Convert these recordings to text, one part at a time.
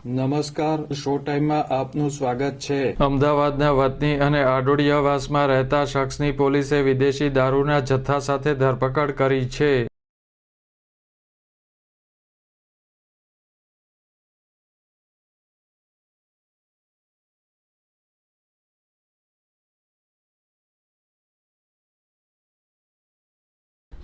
નમસ્કાર, શો ટાઈમમાં આપનું સ્વાગત છે। અમદાવાદના વતની અને આડોડિયાવાસમાં રહેતા શખ્સની પોલીસે વિદેશી દારૂના જથ્થા સાથે ધરપકડ કરી છે।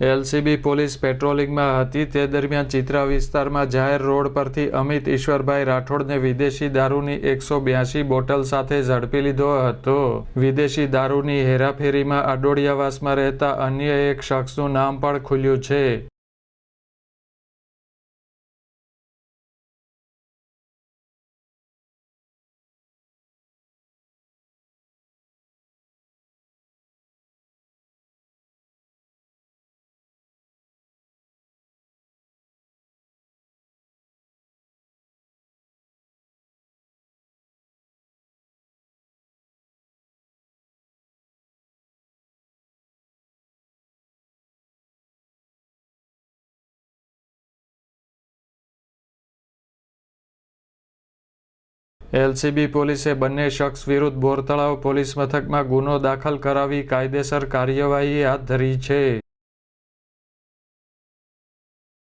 એલસીબી પોલીસ પેટ્રોલિંગમાં હતી તે દરમિયાન ચિત્રા વિસ્તારમાં જાહેર રોડ પરથી અમિત ઈશ્વરભાઈ રાઠોડને વિદેશી દારૂની 182 બોટલ સાથે ઝડપી લીધો હતો। વિદેશી દારૂની હેરાફેરીમાં આડોડિયાવાસમાં રહેતા અન્ય એક શખ્સનું નામ પણ ખુલ્યું છે। એલસીબી પોલીસે બંને શખ્સ વિરુદ્ધ બોરતળાવ પોલીસ મથકમાં ગુનો દાખલ કરાવી કાયદેસર કાર્યવાહી હાથ ધરી છે।